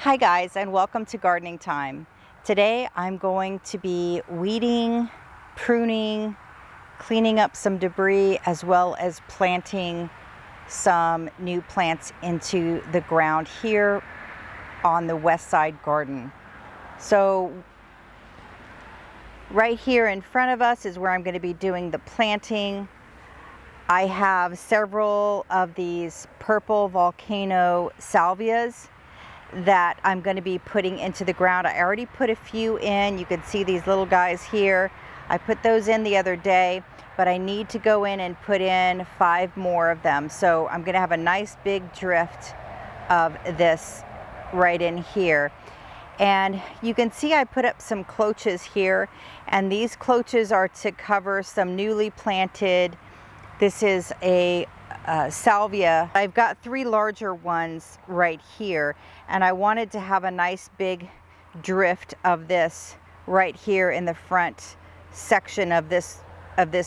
Hi guys, and welcome to Gardening Time. Today I'm going to be weeding, pruning, cleaning up some debris, as well as planting some new plants into the ground here on the Westside garden. So right here in front of us is where I'm going to be doing the planting. I have several of these purple volcano salvias that I'm going to be putting into the ground. I already put a few in. You can see these little guys here. I put those in the other day, but I need to go in and put in 5 more of them. So I'm going to have a nice big drift of this right in here. And you can see I put up some cloches here, and these cloches are to cover some newly planted. This is a salvia. I've got 3 larger ones right here, and I wanted to have a nice big drift of this right here in the front section of this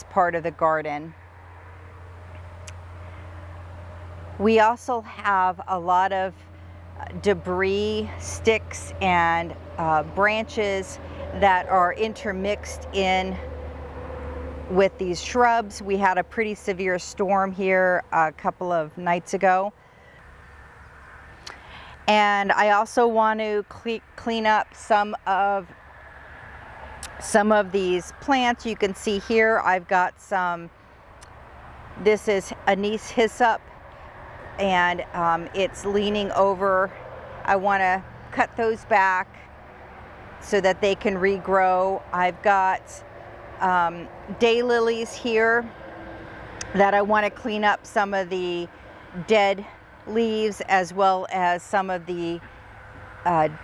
part of the garden. We also have a lot of debris, sticks, and branches that are intermixed in with these shrubs. We had a pretty severe storm here a couple of nights ago. And I also want to clean up some of these plants. You can see here I've got some, this is anise hyssop, and it's leaning over. I want to cut those back so that they can regrow. I've got daylilies here that I want to clean up some of the dead leaves, as well as some of the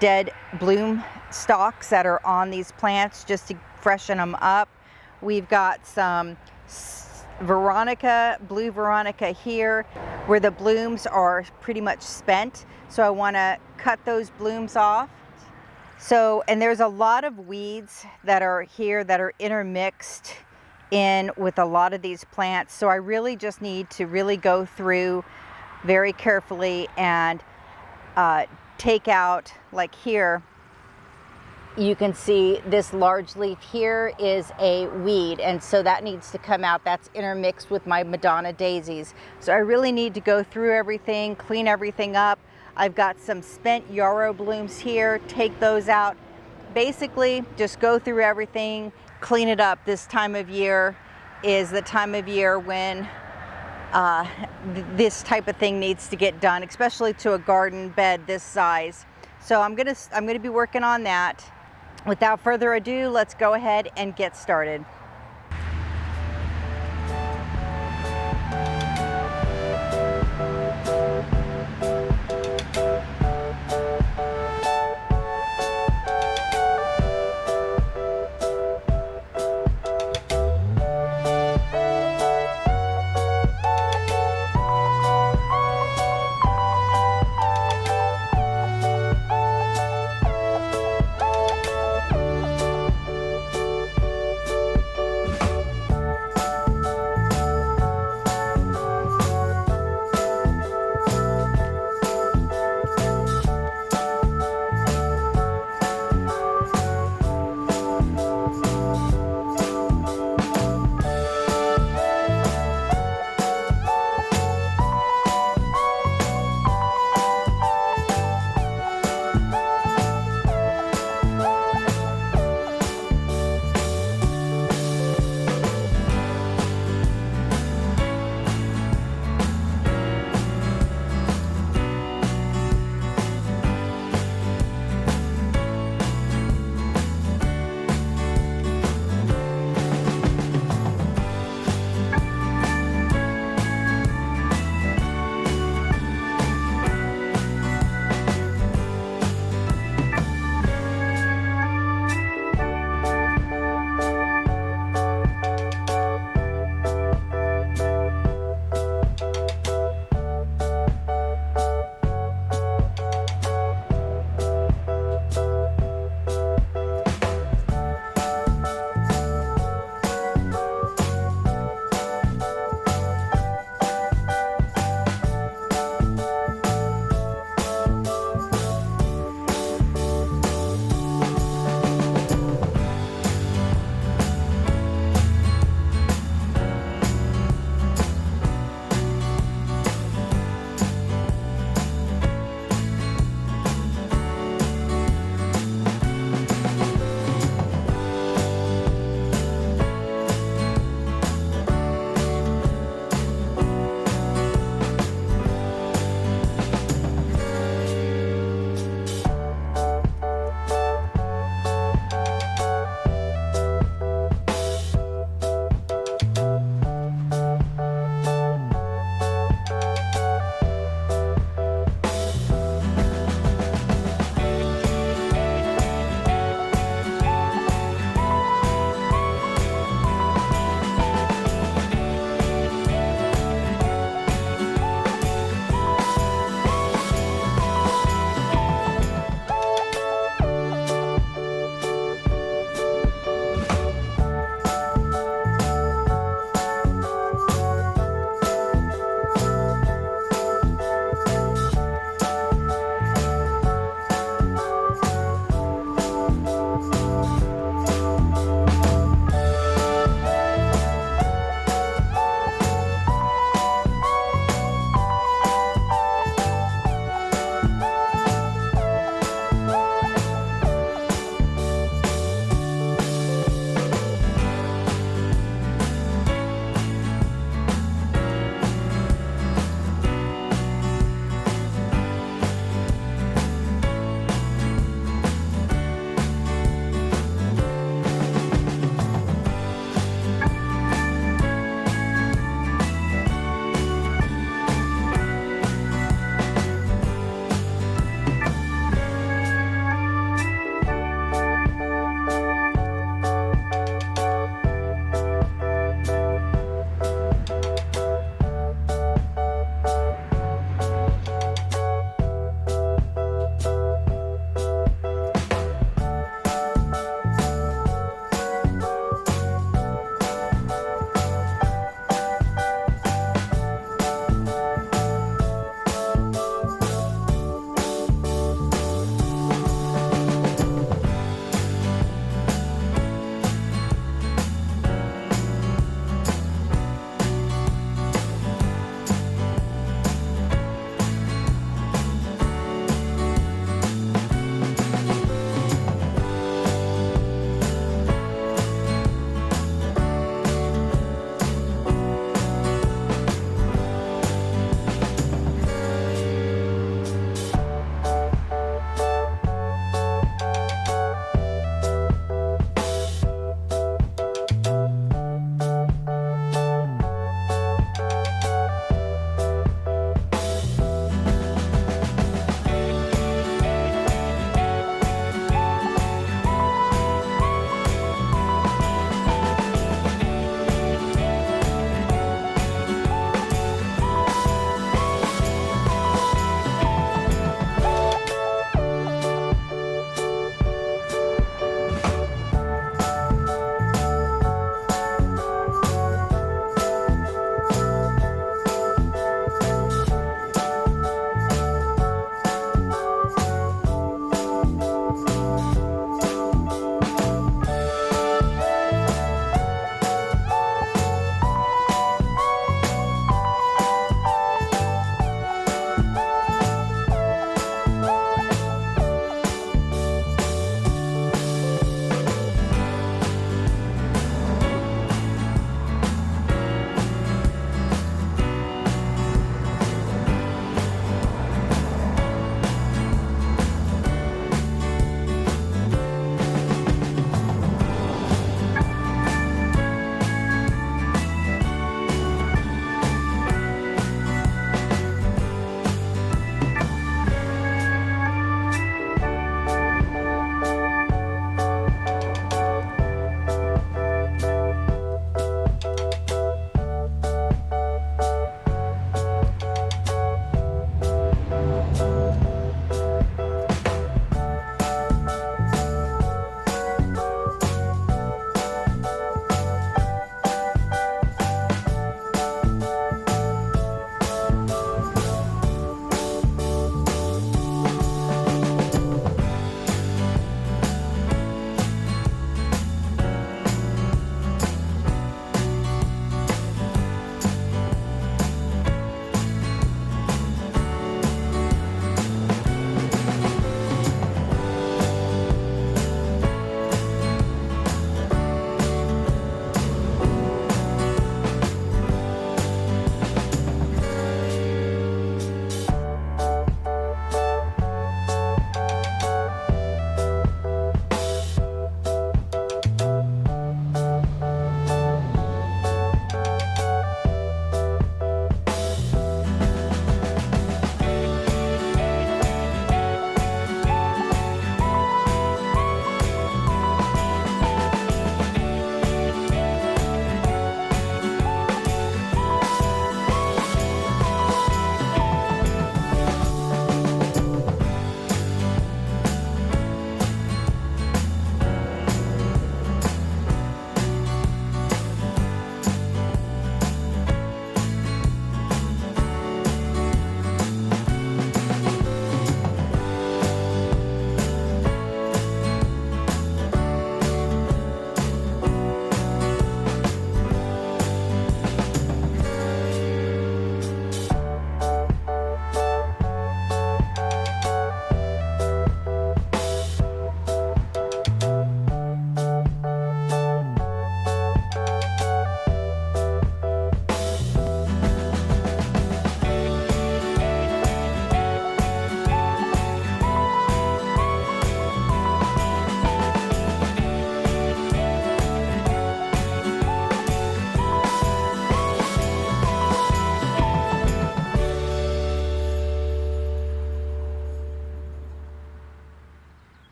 dead bloom stalks that are on these plants, just to freshen them up. We've got some Veronica, blue Veronica here, where the blooms are pretty much spent, so I want to cut those blooms off. So, and there's a lot of weeds that are here that are intermixed in with a lot of these plants. So I really just need to really go through very carefully and take out, like here, you can see this large leaf here is a weed, and so that needs to come out. That's intermixed with my Madonna daisies. So I really need to go through everything, clean everything up. I've got some spent yarrow blooms here, take those out. Basically, just go through everything, clean it up. This time of year is the time of year when this type of thing needs to get done, especially to a garden bed this size. So I'm gonna be working on that. Without further ado, let's go ahead and get started.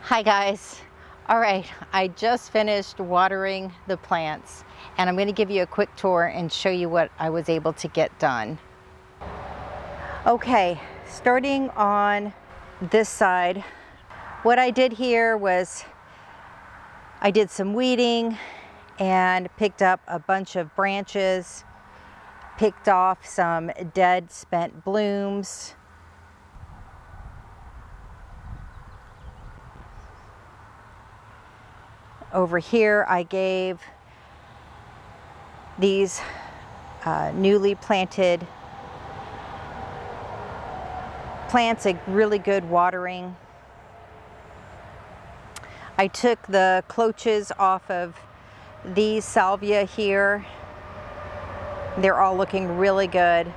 Hi guys. All right, I just finished watering the plants and I'm going to give you a quick tour and show you what I was able to get done. Okay, starting on this side, what I did here was I did some weeding and picked up a bunch of branches, picked off some dead spent blooms. Over here I gave these newly planted plants a really good watering. I took the cloches off of these salvia here. They're all looking really good.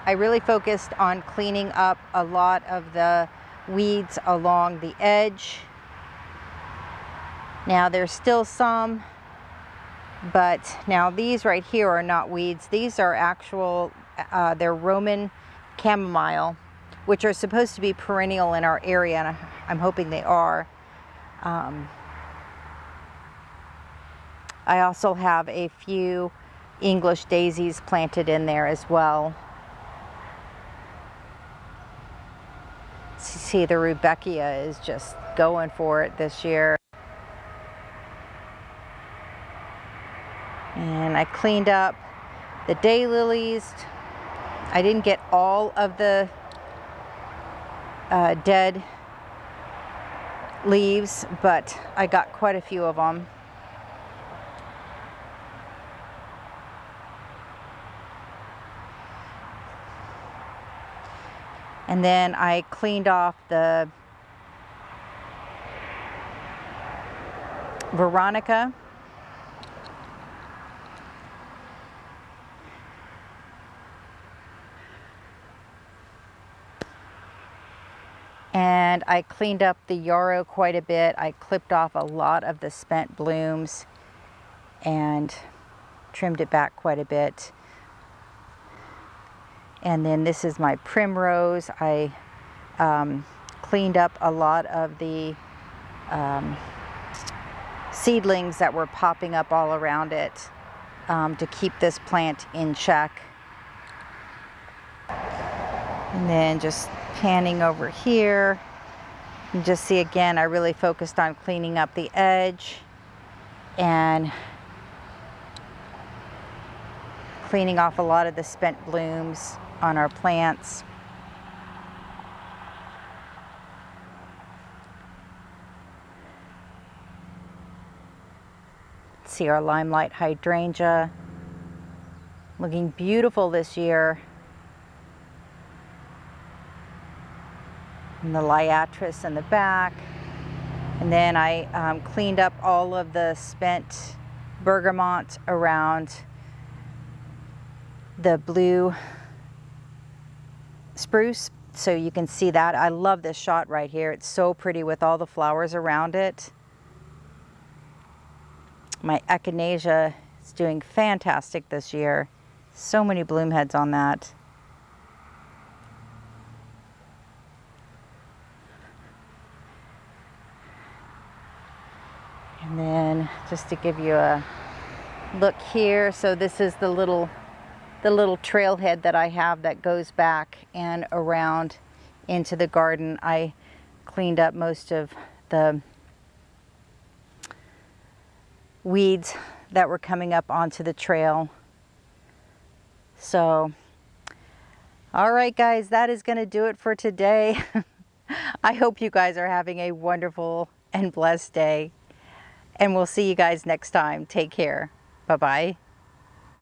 I really focused on cleaning up a lot of the weeds along the edge. Now there's still some, but now these right here are not weeds. These are actual, they're Roman chamomile, which are supposed to be perennial in our area, and I'm hoping they are. I also have a few English daisies planted in there as well. See, the Rudbeckia is just going for it this year. And I cleaned up the daylilies. I didn't get all of the dead leaves, but I got quite a few of them. And then I cleaned off the Veronica. And I cleaned up the yarrow quite a bit. I clipped off a lot of the spent blooms and trimmed it back quite a bit. And then this is my primrose. I cleaned up a lot of the seedlings that were popping up all around it to keep this plant in check. And then just panning over here, you just see again, I really focused on cleaning up the edge and cleaning off a lot of the spent blooms on our plants. See our limelight hydrangea looking beautiful this year. And the liatris in the back. And then I cleaned up all of the spent bergamot around the blue spruce, so you can see that. I love this shot right here. It's so pretty with all the flowers around it. My echinacea is doing fantastic this year. So many bloom heads on that. And then just to give you a look here, so this is the little trailhead that I have that goes back and around into the garden. I cleaned up most of the weeds that were coming up onto the trail. So, all right guys, that is going to do it for today. I hope you guys are having a wonderful and blessed day. And we'll see you guys next time. Take care. Bye-bye.